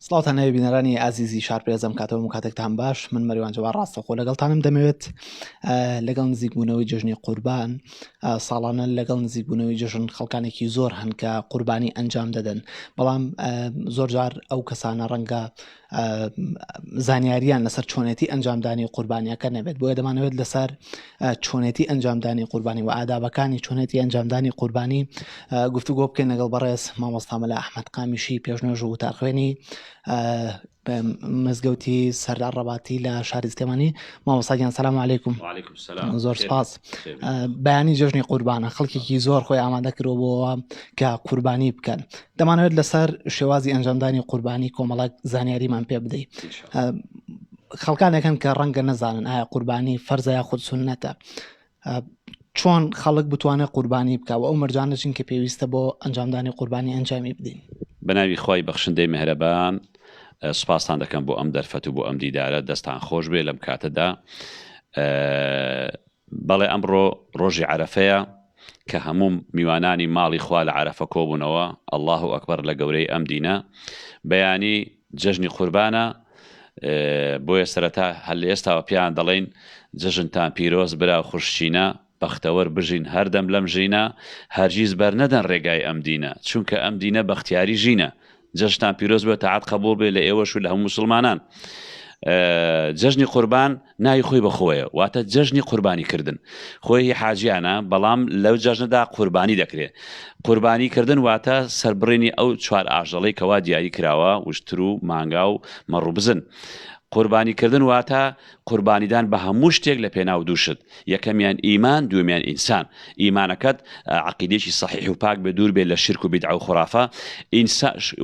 سڵاوتان هەیە بینەرانی ئازیزی شارپێزم کاتەوە و کاتێکتان باش. من مەریوان جەبار ڕاستەخۆ لەگەڵتانم دەمەوێت لەگەڵ نزیکبوونەوەی جژنی قوربان ساڵانە لەگەڵ نزیکبوونەوەی جژن خەڵکانێکی زۆر هەن کە قوربانی ئەنجام دەدەن، بەڵام زۆر جار ئەو کەسانە ڕەنگە زانیاریان لەسەر چۆنێتی ئەنجامدانی قوربانیەکە نەبێت، بۆیە دەمانەوێت لەسەر چۆنێتی ئەنجامدانی قوربانی و ئادابەکانی چۆنێتی ئەنجامدانی قوربانی گفتوگۆ بکەین لەگەڵ بەڕێز مامۆستا مەلا ئەحمەد قامیشی پێشنێژ و وتارخوێنی مزگەوتی سەردار ڕەباتی لە شاری سلێمانی. مامۆستاگیان سەلام عەلەیکوم. وعەلەیکوم سەلام. زۆر سپاس. بەیانی جژنی قوربانە خەڵکێکی زۆر خۆی ئامادە کردەوە کە قوربانی بکەن، دەمانەوێت لەسەر شێوازی ئەنجامدانی قوربانی کۆمەڵک زانیاریمان پێ بدەیت. خەڵکانێکن کە ڕەنگە نەزانن ئایا قوربانی فەرزە یاخود سونەتە، چۆن خەڵک بتوانێت قوربانی بکە و ئەو مەرجانەچین کە پێویستە بۆ ئەنجامدانی قوربانی ئەنجامی بدەین. بەناوی خۆی بەخشندەی مهرەبان سوپاسان دەکەم بۆ ئەم دەرفەت و بۆ ئەم دیدارە، دەستان خۆش بێ لەم کاتەدا. بەڵێ ئەمڕۆ ڕۆژی عەرەفەیە کە هەموو میوانانی ماڵی خوا لە عەرەفە کۆبوونەوە. ئەڵڵاهو ئەکبەر لە گەورەی ئەم دینە. بەیانی جژنی قوربانە، بۆیە سەرەتا هەر لە ئێستاوە پیان دەڵێن جژنتان پیرۆز برا خوشچینە، بەختەوەر بژین هەردەم لەم ژینە، هەرگیز بەرنەدەن ڕێگای ئەم دینە، چونکە ئەم دینە بەختیاری ژینە. جەژنتان پیرۆز بێت، تاعات قبول بێ لە ئێوەش و لە هەموو مسلمانان. جژنی قوربان ناوی خۆی بەخۆیە، واتە جژنی قوربانی کردن. خۆی حاجیانە، بەڵام لەو جەژنەدا قوربانی دەکرێت. قوربانی کردن واتە سەربڕینی ئەو چوار ئاژەڵەی کەوا دیاری کراوە، وشتر و مانگا و مەڕوو بزن. قوربانی کردن واتە قوربانیدان بە هەموو شتێک لە پێناو دووشت. یەکەمیان ئیمان، دووەمیان ئینسان. ئیمانەکەت عەقیدەیەکی سەحیح و پاک بێ، دوور بێت لە شرک و بیدعە و خوڕافە.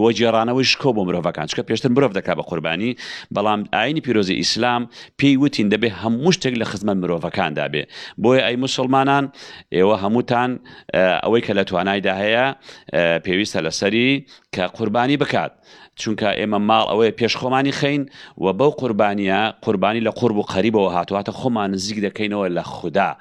وەجێڕانەوەی شکۆ بۆ مرۆڤەکان، چکە پێشتر مرۆڤ دەکات بە قوربانی، بەڵام ئاینی پیرۆزی ئیسلام پێی وتین دەبێ هەموو شتێک لە خزمەت مرۆڤەکاندا بێ. بۆیە ئەی مسلمانان، ئێوە هەمووتان ئەوەی کە لە توانایدا هەیە پێویستە لەسەری کە قوربانی بکات، چونکە ئێمە ماڵ ئەوەیە پێش خۆمانی خەین و بەو قوربانیە، قوربانی لە قورب و قەریبەوە هاتوواتە خۆمان نزیک دەکەینەوە لە خودا.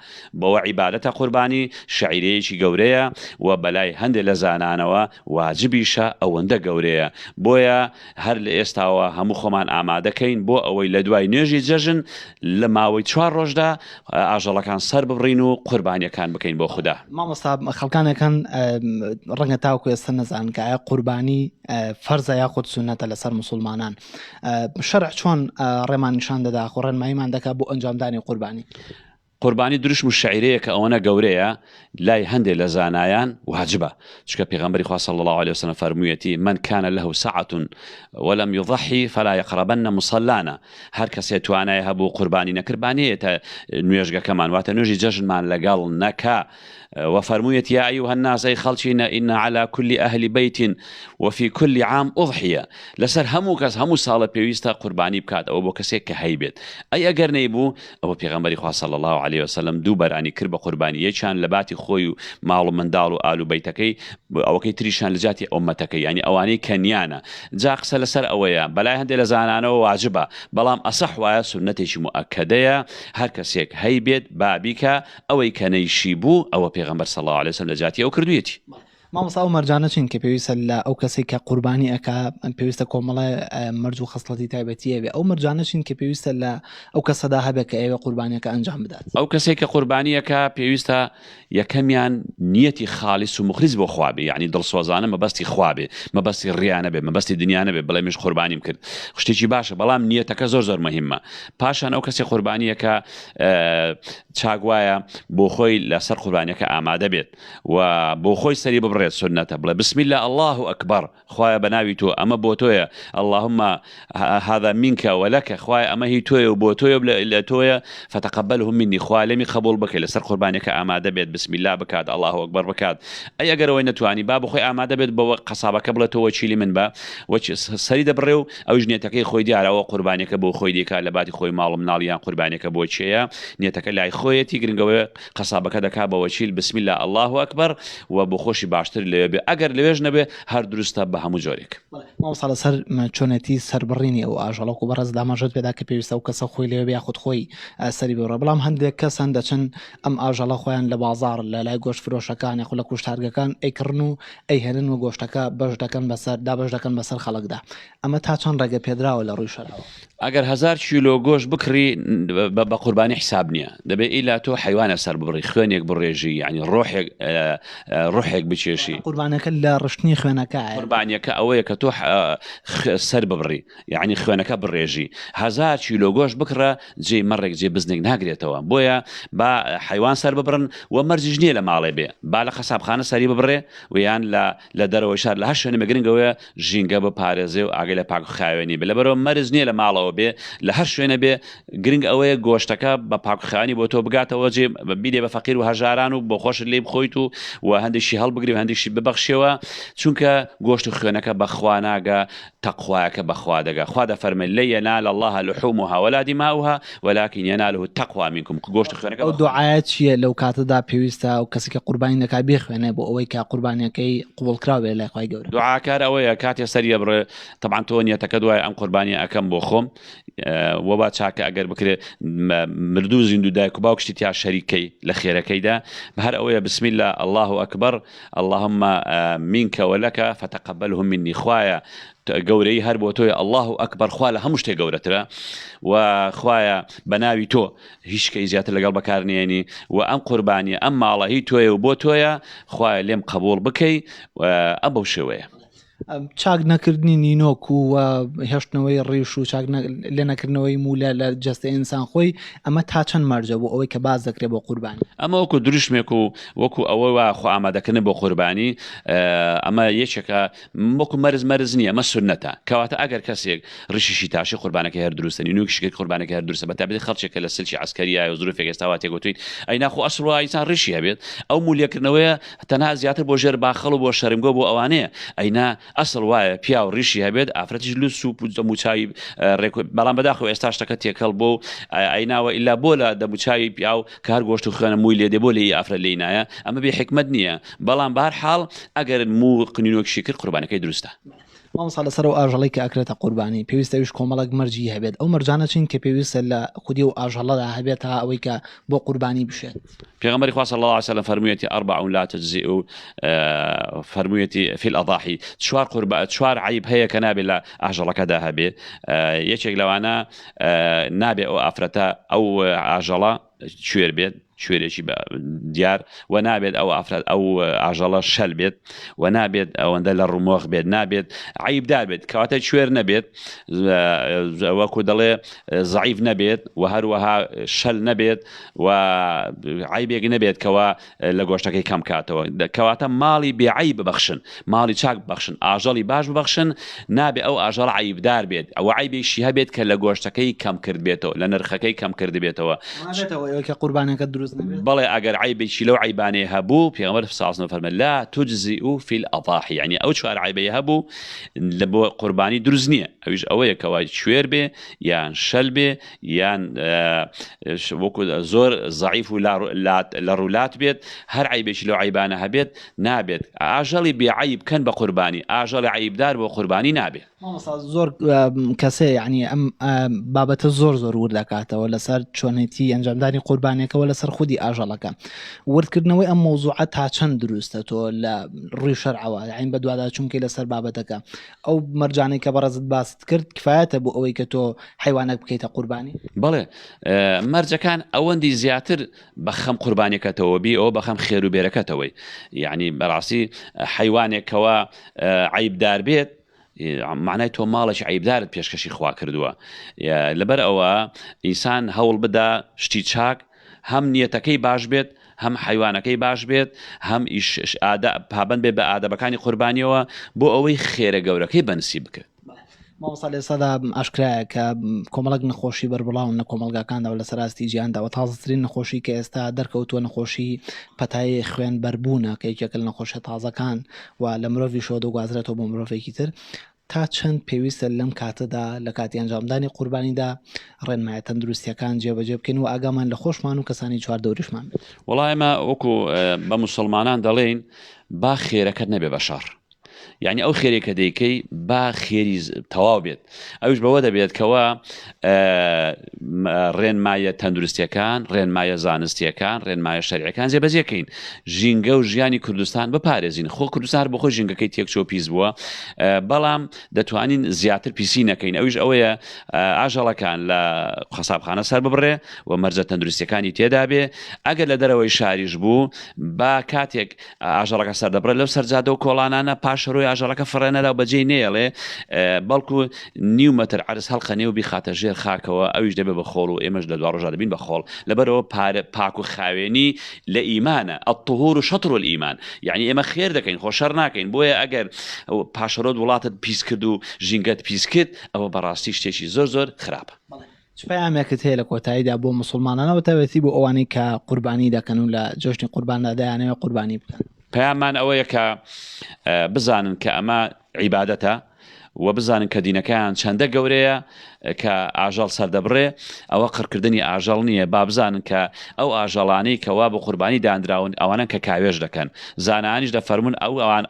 بەوە عیبادەتە قوربانی شەعیرەیەکی گەورەیە و بەلای هەندێک لە زانانەوە واجبیشە، ئەوەندە گەورەیە. بۆیە هەر لە ئێستاوە هەموو خۆمان ئامادەکەین بۆ ئەوەی لە دوای نوێژی جەژن لە ماوەی 4 ڕۆژدا ئاژەڵەکان سەر ببڕین و قوربانیەکان بکەین بۆ خودا. مامۆستا خەڵکانێکن ڕەنگە تاوکو ئێستا نەزان کە ئایا قوربانی فەرزە یاخود سونەتە لەسەر مسلمانان. شەرع چۆن ڕێمان نیشان دەدا، ڕێنماییمان دەکات بۆ ئەنجامدانی قوربانی؟ قوربانی دروشم و شەعیرەیە کە ئەوەنە گەورەیە، لای هەندێک لە زانایان واجبە، چکە پێغەمبەری خوا صلی الله عليه وسلم فەرموویەتی من كان له سعة ولم يضحي فلا يقربن مصلانا. هەر کەسێ توانای هەبوو قوربانی نەکردبانەیەتە نوێژگەکەمان، واتە نوێژی جەژنمان لەگەڵ نەکا. وفرمويت يا أيها الناس أي خلشينا إن على كل أهل بيت وفي كل عام أضحية. لسر همو كس همو سالة بيويستا قرباني بكات أو بكسيك كهيبت. أي أجر نيبو أو بيغمبري خواه صلى الله عليه وسلم دو براني كرب قرباني يشان لباتي خوي مالو من دالو آلو بيتكي أو كي تريشان لجاتي أمتكي، يعني أواني كنيانا جاقس لسر أويا بلاي هندي لزانانا واجبة، بلام أصح ويا سنتيش مؤكدة هر كسيك هيبت بابيكا أو كنيشيبو أو پێغەمبەر صلی الله عليه وسلم لەجاتی ئەو کردوویەتی. مامۆستا ئەو مەرجانە چین کە پێویستە لە ئەو کەسێک کە قوربانی ئەکا پێویستە کۆمەڵە مەرج و خەسڵەتی تایبەتیە بێ، ئەو مەرجانە چین کە پێویستە لە ئەو کەسەدا هەبێت کە ئێوە قوربانیەکە ئەنجام بدات؟ ئەو کەسێک کە قوربانیەکە پێویستە یەکەمیان نیەتی خاڵیس و مخلیص بۆ خوا بێ، یعنی دڵسۆزانە مەبەستی خوا بێ، مەبەستی ڕیانە بێ، مەبەستی دنیانە بێ، بڵێ مش قوربانیم کرد، شتێکی باشە، بەڵام نیەتەکە زۆر مهمە. پاشان ئەو کەسێک قوربانیەکە چاگوایە بۆ خۆی لەسەر قوربانیەکە ئامادە بێت و بۆ خۆی سەری ببڕێت سنەتە، بڵێ بسم الله الله أكبر، خوايا بناوي تو أما بوتويا اللهم هذا منك ولك، خوايا أما هي تويا وبوتويا بلا تويا فتقبلهم مني، خوايا لمي قبول بك لسر قربانك آمادة بيت بسم الله بكاد الله أكبر بكاد. أي أجر وين تواني باب خوي آمادة بيت بو قصابك بلا تو وشيلي من با وش سريد بريو أو جنيتك خوي دي على قربانك بو خوي دي كالباتي خوي مال مناليان قربانك بو شيء نيتك اللي خوي تيجرين جوا قصابك هذا كابا وشيل بسم الله الله أكبر وبخوشي باشتر اللي أجر لويش نبي هر درسته به همو جاريك. مامۆستا لەسەر چۆنەتی سەربڕینی ئەو ئاژەڵە و بەڕێز داماژت پێدا کە پێویستە و کەسە خۆی لێوێ یاخود خۆی سەری بێڕە بەڵام هەندێک کەسان دەچن ئەم ئاژەڵە خۆیان لە بازار لە لای گۆشت فرۆشەکان یاخود لە کوشتارگەکان ئەیکڕن و ئەیهێنن و گۆشتەکە بەش دەکەن بەسەر دابەش دەکەن بەسەر خەڵکدا ئەمە تا چەند ڕێگە پێدراوە لە ڕووی شەرەوە ئەگەر 1000 کیلۆ گۆشت بکڕی بە قوربانی حساب نییە دەبێت ئیلا تۆ حیوانە سەر ببڕی خوێنێک بڕێژی ینی ڕۆحێک بچێشی قوربانەکە لە ڕشتنی خوێنەکە قوربانیەکە ئەوەیە کە تۆ سەر ببڕی یعنی خوێنەکە بڕێژی 1000 کیلۆ گۆشت بکڕە جێ مەڕێک جێ بزنێک ناگرێتەوە بۆیە با حیوان سەر ببڕن و مەرجیش نییە لە ماڵێ بێ با لە خەسابخانە سەری ببڕێ و یان لە دەرەوەی شار لە هەر شوێنە مەگرنگەوەیە ژینگە بپارێزێ و ئاگەی لە پاک خاوێنی بێ لەبەرەوە مەرج نییە لە ماڵەوە بێ لە هەر شوێنە بێ گرنگ ئەوەیە گۆشتەکە بە پاکخانی بۆ تۆ بگاتەوە جێ بیدێ بە فەقیر و هەژاران و بۆ خۆشت لێ بخۆیت و هەندێکی هەڵبگری و هەندێکی ببەخشیەوە چونکە گۆشت و خوێنەکە بەخوا ناگە تەقوایەکە بەخوا دەگا خوا دەفەرمێ لە ينال الله لحومها ولا دماؤها ولكن يناله التقوى منكم گۆشت و خوێنەکە ئەو دوعایەت چییە لەو کاتەدا پێویستە و کەسی کە قوربانی دەکات بێخوێنێ بۆ ئەوەی کە قوربانیەکەی قوبڵکراوێ لای خوای گەورە دوعاکار ئەوەیە کاتێ سەریە بڕێ طبعا تۆ نیەتەکە دوای ئەم قوربانی ئەەکەم بۆ خۆم وە با چاکە ئەگەر بکرێت مردوو زیندوو دایک و باوکشتی تیا شەریکەی لە خێرەکەیدا بەهەر ئەوەیە بسم الله الله أكبر اللهم منك ولك فتقبلهم مني خوایە گەورەی هەر بۆ تۆیە الله ئەکبەر خوا لە هەموو شتێک گەورەترە و خوایە بەناوی تۆ هیچ شتێکی زیاتر لەگەڵ بەکارنێنی و ئەم قوربانیە ئەم ماڵە هی تۆیە و بۆ تۆیە خوایە لێم قبول بکەی ئەم بەو شێوەیە چاک نەکردنی نینۆک و هێشتنەوەی ڕیش و چاک لێ نەکردنەوەی مولە لە جەستە ئینسان خۆی ئەمە تا چەند مەرجە بۆ ئەوەی کە باز دەکرێت بۆ قوربانی ئەمە وەکو دروشمێک و وەکو ئەوە خۆ ئامادەکردن بۆ قوربانی ئەمە یەکێکە وەکو مەرز نییە ئەمە سنەتە کەواتە ئەگەر کەسێک ڕیشیشی تاشی قوربانەکە هەر دروستە نینۆکیشی قوربانەکە هەر دروستە بەتابەتی خەڵکێکە لە سلکی عسکەریە و زروفێک ئێستا تێگوتویت ئەی ناخۆ ئەسڵ ئینسان ڕیشی هەبێت ئەو مولێکردنەوەیە تەنها زیاتر بۆ ژێر باخەڵ و بۆ شەرمگۆ بۆ ئەوانەیە ئەینا ئەسڵ وایە پیا و ڕیشی هەبێت ئافرەتیش لو سوپ و دەموچایی بەڵام بەداخەوە ئێستا شتەکە تێکەڵ بۆ ئەیناوە ئیلا بۆ لە دەموچایی پیا و کار گۆشت و خوێنە مووی لێ دێ بۆ لێ ئافرەت لێی نایە ئەمە بێ حکمت نییە بەڵام بەهەرحاڵ ئەگەر مو قنینۆکشی کرد قوربانەکەی دروستە مامۆستا لەسەر و ئاژەڵی کە ئەکرێتە قوربانی پێویستەویش کۆمەڵک مەرجی هەبێت ئەو مەرجانە چین کە پێویستە لە خودی و ئاژەڵەدا هەبێت تا ئەوەی کە بۆ قوربانی بشێت پێغەمبەری خوا صلی الله عليه وسلم فەرموویەتی 4 لا تجزئ فەرموویەتی في الأضاحي چوار عیب هەیە کە نابێت لە ئاژەڵەکەدا هەبێت یەکێک لەوانە نابێت ئەو ئافرەتە ئەو ئاژەڵە کوێر بێت کوێرێکی دیار و نابێت ئەو ئافرەت ئەو ئاژەڵە شەل بێت و نابێت ئەوەندە لە ڕوومۆخ بێت نابێت عیبدار بێت کەواتە کوێر نەبێت وەکو دەڵێ زەعیف نەبێت و هەروەها شەل نەبێت و عیبێک نەبێت کەوا لە گۆشتەکەی کەم کاتەوە کەواتە ماڵی بێعیب ببەخشن ماڵی چاک ببەخشن ئاژەڵی باش ببەخشن نابێت ئەو ئاژەڵ عیبدار بێت ئەو عیبێکی هەبێت کە لە گۆشتەکەی کەم کرد بێتەوە لە نرخەکەی کەم کرد بێتەوە قوربانەکە دروست بەڵێ ئەگەر عیبێکی لەو عیبانەیە هەبوو پێغەمبەر ساسن فەرمە لا تجزئ في الأضاحي يعني ئەو چوار عیبەیە هەبوو لە بۆ قوربانی دروست نییە ئەویش ئەوەیە کەوا کوێر بێ یان شەل بێ یان وەکو زۆر زەعیف و لە ڕوولات بێت هەر عیبێکی لەو عیبانە هەبێت نابێت ئاژەڵی بێعیب کەن بە قوربانی ئاژەڵی عیبدار بۆ قوربانی نابێت زۆر کەسێ یعنی ئەم بابەتە زۆر ورد دەکاتەوە لەسەر چۆنێتی ئەنجامدانی قوربانێکەوە لەسەر خودی ئاژەڵەکە وردکردنەوەی ئەم مۆزوعە تا چەند دروستە تۆ لە ڕووی شەرعەوە عین بە دووادا چونکەی لەسەر بابەتەکە ئەو مەرجانەی کە بەڕێزت باست کرد کفایەتە بۆ ئەوەی کە تۆ حیوانێک بکەیتە قوربانی بەڵێ مەرجەکان ئەوەندی زیاتر بە خەم قوربانیەکەتەوە بی ئەوە بە خەم خێر و بێرەکەتەوەی یعنی بەڕاستی حیوانێکەوە عیبدار بێت معنای تۆ ماڵێکی عیبدارت پێشکەشی خوا کردووە لەبەر ئەوە ئینسان هەوڵ بدا شتی چاک هەم نیەتەکەی باش بێت هەم حیوانەکەی باش بێت هەم پابند بێت بە ئادەبەکانی قوربانیەوە بۆ ئەوەی خێرە گەورەکەی بەنسی بکرد مامۆستا لێسەدا ئاشکرایە کە کۆمەڵک نەخۆشی بەربڵاون لە کۆمەلگاکاندا و لە سەراستی جیهاندا و تازەترین نەخۆشی کە ئێستا دەرکەوتووە نەخۆشی پەتای خوێن بەربوونە کە یەکێک لە نەخۆشیە تازەکان و لە مرۆڤی شۆ دەگوازرێتەوە بۆ مرۆڤێکی تر تا چەند پێویستە لەم کاتەدا لە کاتی ئەنجامدانی قوربانیدا ڕێنمایە تەندروستیەکان جێبەجێ بکەین و ئاگامان لە خۆشمان و کەسانی چوار دەوریشمان بێت وەڵای ئێمە وەکو بە موسڵمانان دەڵێن با خێرەکەت نەبێ بە شەڕ یعنی ئەو خێرێکە دەیکەی با خێری تەواو بێت ئەوش بەوە دەبێت کەوە ڕێنمایە تەندروستیەکان ڕێنمایە زانستیەکان ڕێنمایە شەریعەکان جێبەجێکەین ژینگە و ژیانی کوردستان بپارێزین خۆ کوردستان بەخۆ ژینگەکەی تێکچۆ پیس بووە بەڵام دەتوانین زیاتر پیسی نەکەین ئەوش ئەوەیە ئاژەڵەکان لە قەسابخانە سەر ببڕێ و مەرجە تەندروستیەکانی تێدا بێ ئەگەر لە دەرەوەی شاریش بوو با کاتێک ئاژەڵەکە سەردەبڕێت لەو سەرجادە و کۆڵانانە پاشەڕۆی ئاژەڵەکە فڕێنەدا و بەجێ نێڵێ بەڵکو نیو مەتر عرس هەڵخەنێ و بیخاتە ژێر خاکەوە ئەویش دەبێت بە خۆڵ و ئێمەش لە دوا ڕۆژا دەبین بە خۆڵ لەبەرەوە پاک و خاوێنی لە ئیمانە الطهور شطر الإيمان یعنی ئێمە خێر دەکەین خۆ شەڕ ناکەین بۆیە ئەگەر پاشەرۆت وڵاتت پیس کرد و ژینگەت پیس کرد ئەوە بەڕاستی شتێکی زۆر زۆر خراپە. پەیامێکت هەیە لە کۆتاییدا بۆ موسڵمانانەوە تەوێتی بۆ ئەوانەی کە قوربانی دەکەن و لە جۆشتی قورباندا دەیانەوە قوربانی بکەن؟ پەیامان ئەوەیە کە بزانن کە ئەمە عیبادەتە و بزانن کە دینەکەیان چەندە گەورەیە کە ئاژەڵ سەردەبڕێ ئەوە قڕکردنی ئاژەڵ نییە با بزانن کە ئەو ئاژەڵانەی کەوا بە قوربانی دانراون ئەوانە کە کاوێژ دەکەن زانانیش دەفەرمون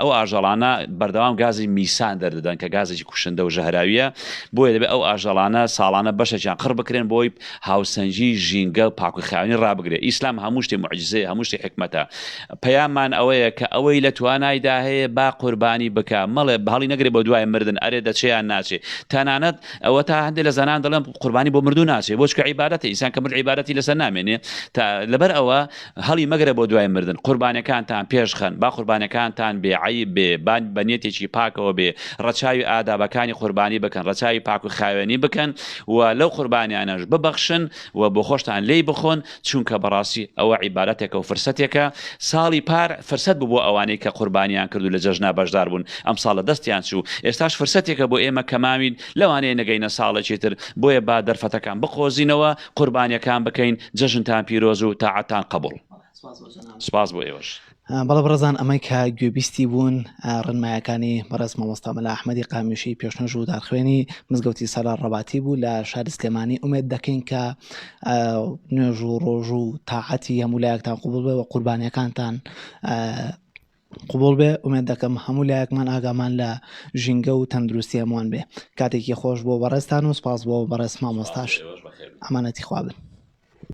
ئەو ئاژەڵانە بەردەوام گازی میسان دەردەدەن کە گازێکی کوشندە و ژەهراویە بۆیە دەبێت ئەو ئاژەڵانە ساڵانە بەشێکیان قڕ بکرێن بۆی هاوسەنجی ژینگە و پاکوخاوێنی ڕابگرێت ئیسلام هەموو شتێ موعجزەیە هەموو شتێ حکمەتە پەیاممان ئەوەیە کە ئەوەی لە توانایدا هەیە با قوربانی بکە مەڵێ هەڵی نەگرێ بۆ دوای مردن ئەرێ دەچێیان ناچێ تەنانەت ئەوە تا هەندێک لە زەنان دەڵێن قوربانی بۆ مردوو ناچێ بۆ چکە عیبادەتە ئینسان کە مرد عیبادەتی لەسەر نامێنێ لەبەر ئەوە هەڵی مەگرە بۆ دوای مردن قوربانەکانتان پێشخەن با قوربانەکانتان بێعیب بێ بەنیەتێکی پاکەوە بێ ڕەچاوی ئادابەکانی قوربانی بکەن ڕەچاوی پاک و خاوێنی بکەن و لەو قوربانیانەش ببەخشن و بۆ خۆشتان لێی بخۆن چونکە بەڕاستی ئەوە عیبادەتێکە و فرسەتێکە ساڵی پار فرسەت بوو بۆ ئەوانەی کە قوربانیان کرد و لە جەژنا بەشدار بوون ئەم ساڵە دەستیان چوو ئێستاش فرسەتێکە بۆ ئێمە کەماوین لەوانەیە نەگەینە ساڵێکی تر بۆیە با دەرفەتەکان بخۆزینەوە قوربانیەکان بکەین جەژنتان پیرۆز و تاعەتان قبوڵ. سپاس بۆ ئێوەش. بەڵێ بەڕێزان ئەمەی کە گوێبیستی بوون ڕێنمایەکانی بەڕێز مامۆستا مەلا ئەحمەدی قامیشی پێشنەژ و دارخوێنی مزگەوتی سەلار ڕەباتی بوو لە شاری سلێمانی ئومێد دەکەین کە نوێژ و ڕۆژ و تاعەتی هەموو لایەکتان قبول بێ و قوربانیەکانتان قبول بێ ئومێد دەکەم هەموو لایەکمان ئاگامان لە ژینگە و تەندروستی هەمووان بێ کاتێکی خۆش بۆ بەڕێزتان و سپاس بۆ بەڕێز مامۆستاش ئەمانەتی خوا بن.